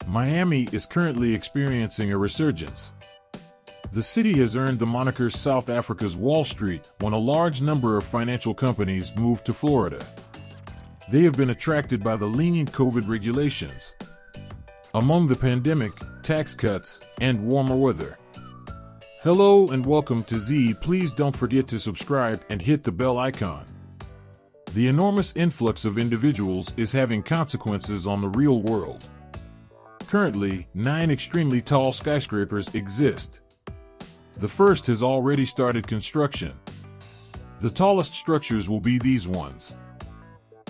Miami is currently experiencing a resurgence. The city has earned the moniker South Africa's Wall Street when a large number of financial companies moved to Florida. They have been attracted by the lenient COVID regulations, among the pandemic, tax cuts, and warmer weather. Hello and welcome to Z. Please don't forget to subscribe and hit the bell icon. The enormous influx of individuals is having consequences on the real world. Currently, 9 extremely tall skyscrapers exist. The first has already started construction. The tallest structures will be these ones,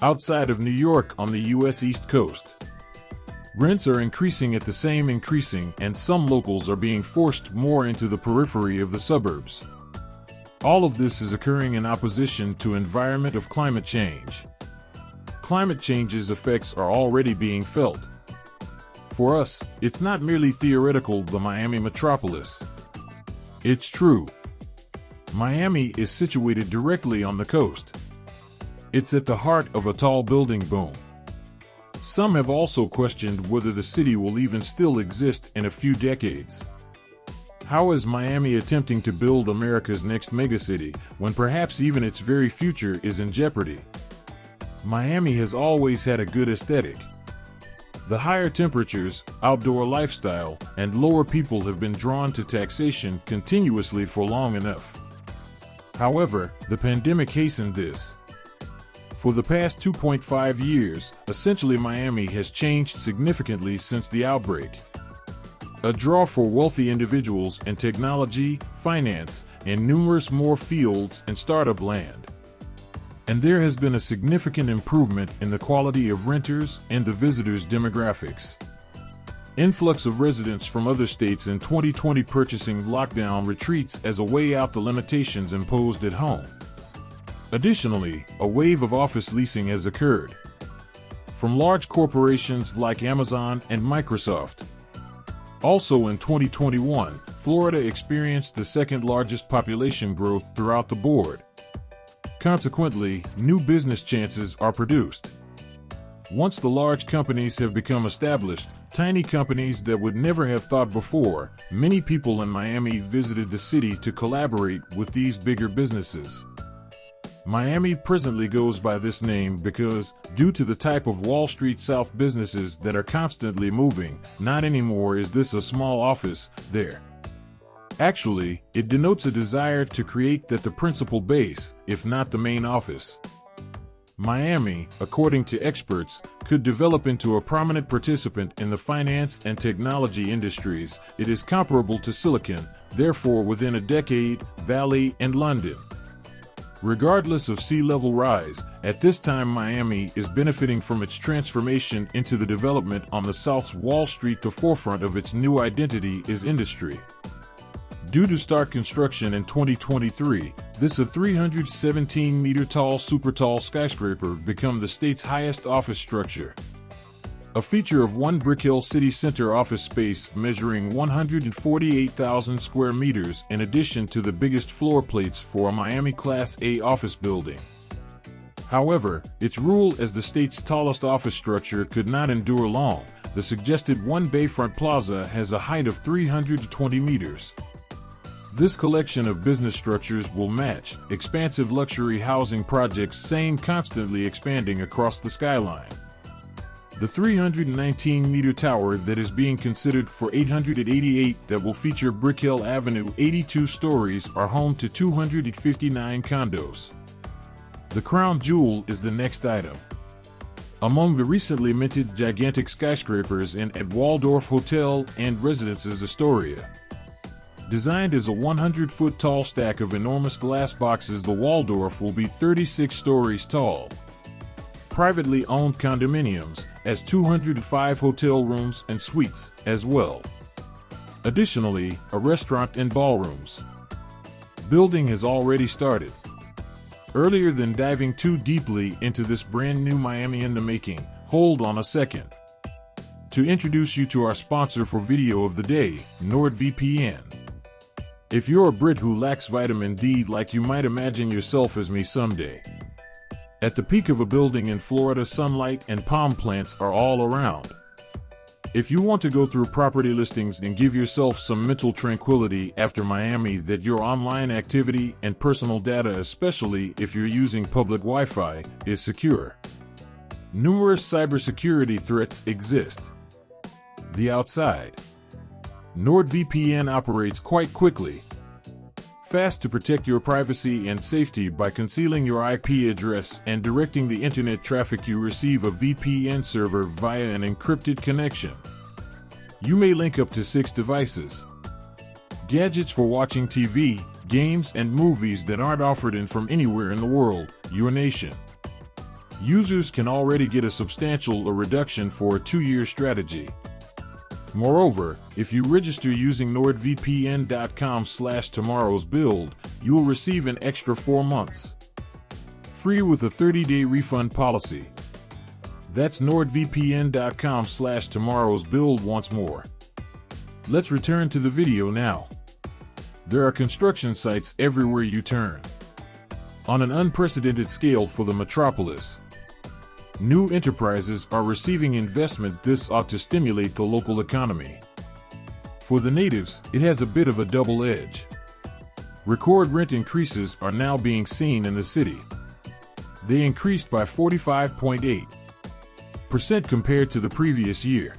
outside of New York on the U.S. East Coast. Rents are increasing at the same increasing, and some locals are being forced more into the periphery of the suburbs. All of this is occurring in opposition to environment of climate change. Climate change's effects are already being felt. For us, it's not merely theoretical, the Miami metropolis. It's true. Miami is situated directly on the coast. It's at the heart of a tall building boom. Some have also questioned whether the city will even still exist in a few decades. How is Miami attempting to build America's next megacity when perhaps even its very future is in jeopardy? Miami has always had a good aesthetic. The higher temperatures, outdoor lifestyle, and lower people have been drawn to taxation continuously for long enough. However, the pandemic hastened this. For the past 2.5 years, essentially Miami has changed significantly since the outbreak. A draw for wealthy individuals in technology, finance, and numerous more fields and startup land. And there has been a significant improvement in the quality of renters and the visitors' demographics. Influx of residents from other states in 2020 purchasing lockdown retreats as a way out the limitations imposed at home. Additionally, a wave of office leasing has occurred from large corporations like Amazon and Microsoft. Also in 2021, Florida experienced the second largest population growth throughout the board. Consequently, new business chances are produced. Once the large companies have become established, tiny companies that would never have thought before, many people in Miami visited the city to collaborate with these bigger businesses. Miami presently goes by this name because, due to the type of Wall Street South businesses that are constantly moving, not anymore is this a small office there. Actually, it denotes a desire to create that the principal base, if not the main office. Miami, according to experts, could develop into a prominent participant in the finance and technology industries. It is comparable to Silicon, therefore within a decade, Valley and London. Regardless of sea level rise, at this time Miami is benefiting from its transformation into the development on the South's Wall Street. The forefront of its new identity is industry. Due to start construction in 2023, this 317-meter-tall super-tall skyscraper become the state's highest office structure. A feature of One Brickell City Center office space measuring 148,000 square meters in addition to the biggest floor plates for a Miami Class A office building. However, its rule as the state's tallest office structure could not endure long. The suggested One Bayfront Plaza has a height of 320 meters. This collection of business structures will match expansive luxury housing projects seen constantly expanding across the skyline. The 319-meter tower that is being considered for $888 that will feature Brickell Avenue 82 stories are home to 259 condos. The crown jewel is the next item. Among the recently minted gigantic skyscrapers at Waldorf Hotel and Residences Astoria. Designed as a 100-foot tall stack of enormous glass boxes, the Waldorf will be 36 stories tall. Privately owned condominiums, as 205 hotel rooms and suites, as well. Additionally, a restaurant and ballrooms. Building has already started. Earlier than diving too deeply into this brand new Miami in the making, hold on a second. To introduce you to our sponsor for video of the day, NordVPN. If you're a Brit who lacks vitamin D like you might imagine yourself as me someday. At the peak of a building in Florida, sunlight and palm plants are all around. If you want to go through property listings and give yourself some mental tranquility after Miami that your online activity and personal data, especially if you're using public Wi-Fi, is secure. Numerous cybersecurity threats exist. The outside. NordVPN operates quite quickly. Fast to protect your privacy and safety by concealing your IP address and directing the internet traffic you receive a VPN server via an encrypted connection. You may link up to 6 devices. Gadgets for watching TV, games, and movies that aren't offered in from anywhere in the world, your nation. Users can already get a substantial reduction for a 2-year strategy. Moreover, if you register using nordvpn.com/tomorrowsbuild, you will receive an extra 4 months. Free with a 30-day refund policy. That's nordvpn.com/tomorrowsbuild once more. Let's return to the video now. There are construction sites everywhere you turn. On an unprecedented scale for the metropolis. New enterprises are receiving investment. This ought to stimulate the local economy. For the natives, it has a bit of a double edge. Record rent increases are now being seen in the city. They increased by 45.8% compared to the previous year.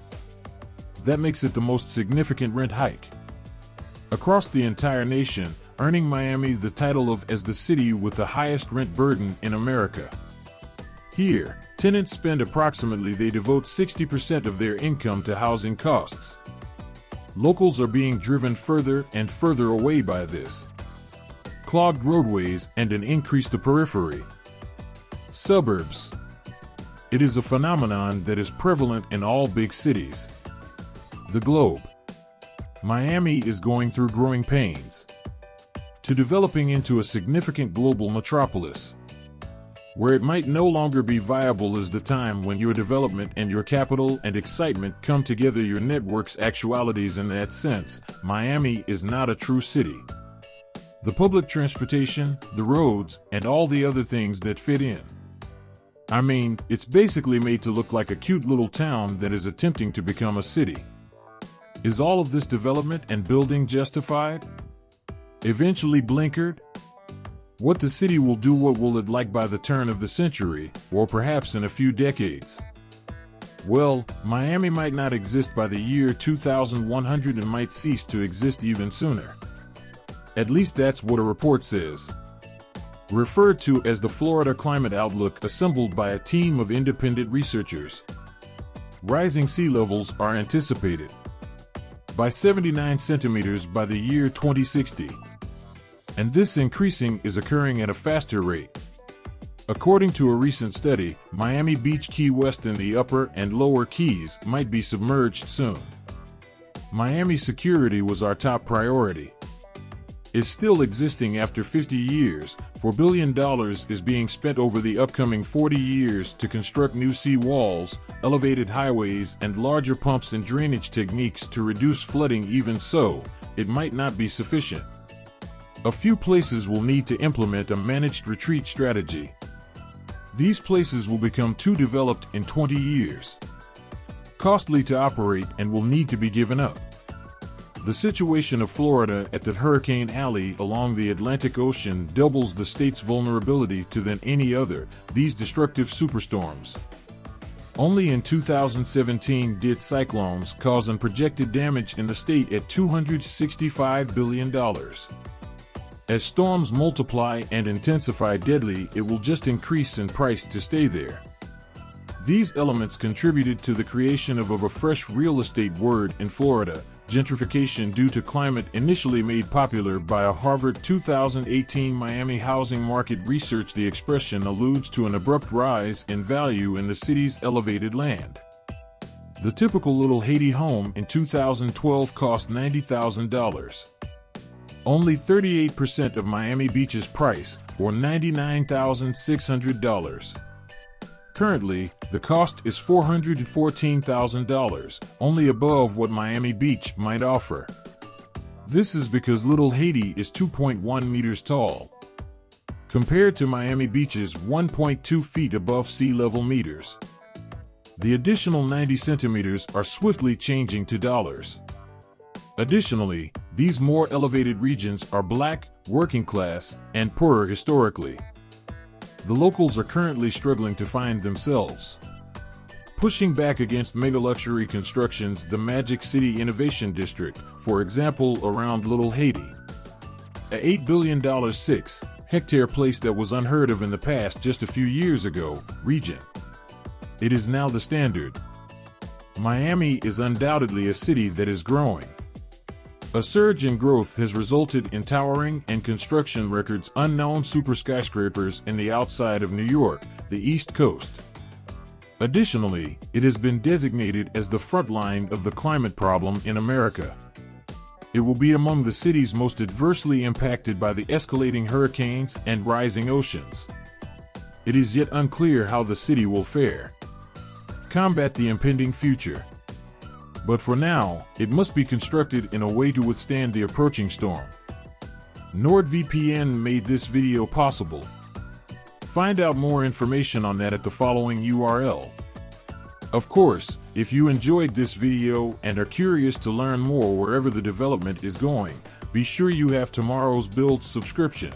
That makes it the most significant rent hike across the entire nation, earning Miami the title of as the city with the highest rent burden in America. Here, tenants spend they devote 60% of their income to housing costs. Locals are being driven further and further away by this. Clogged roadways and an increase to periphery. Suburbs. It is a phenomenon that is prevalent in all big cities. The globe. Miami is going through growing pains to developing into a significant global metropolis. Where it might no longer be viable is the time when your development and your capital and excitement come together, your network's actualities. In that sense, Miami is not a true city. The public transportation, the roads, and all the other things that fit in. I mean, it's basically made to look like a cute little town that is attempting to become a city. Is all of this development and building justified? Eventually blinkered? What the city will do, what will it like by the turn of the century, or perhaps in a few decades? Well, Miami might not exist by the year 2100 and might cease to exist even sooner. At least that's what a report says. Referred to as the Florida Climate Outlook, assembled by a team of independent researchers. Rising sea levels are anticipated by 79 centimeters by the year 2060. And this increasing is occurring at a faster rate. According to a recent study, Miami Beach, Key West, and the upper and lower Keys might be submerged soon. Miami security was our top priority. Is still existing after 50 years. $4 billion is being spent over the upcoming 40 years to construct new sea walls, elevated highways, and larger pumps and drainage techniques to reduce flooding. Even so, it might not be sufficient. A few places will need to implement a managed retreat strategy. These places will become too developed in 20 years. Costly to operate and will need to be given up. The situation of Florida at the Hurricane Alley along the Atlantic Ocean doubles the state's vulnerability to than any other, these destructive superstorms. Only in 2017 did cyclones cause unprojected damage in the state at $265 billion. As storms multiply and intensify deadly, it will just increase in price to stay there. These elements contributed to the creation of a fresh real estate word in Florida, gentrification, due to climate, initially made popular by a Harvard 2018 Miami housing market research. The expression alludes to an abrupt rise in value in the city's elevated land. The typical little Haiti home in 2012 cost $90,000. Only 38% of Miami Beach's price, or $99,600. Currently, the cost is $414,000, only above what Miami Beach might offer. This is because Little Haiti is 2.1 meters tall, compared to Miami Beach's 1.2 feet above sea level meters. The additional 90 centimeters are swiftly changing to dollars. Additionally, these more elevated regions are black, working class, and poorer historically. The locals are currently struggling to find themselves. Pushing back against mega-luxury constructions, the Magic City Innovation District, for example, around Little Haiti. A $8 billion 6-hectare place that was unheard of in the past just a few years ago, region. It is now the standard. Miami is undoubtedly a city that is growing. A surge in growth has resulted in towering and construction records unknown super skyscrapers in the outside of New York, the East Coast. Additionally, it has been designated as the front line of the climate problem in America. It will be among the cities most adversely impacted by the escalating hurricanes and rising oceans. It is yet unclear how the city will fare. Combat the impending future. But for now, it must be constructed in a way to withstand the approaching storm. NordVPN made this video possible. Find out more information on that at the following URL. Of course, if you enjoyed this video and are curious to learn more wherever the development is going, be sure you have tomorrow's build subscription.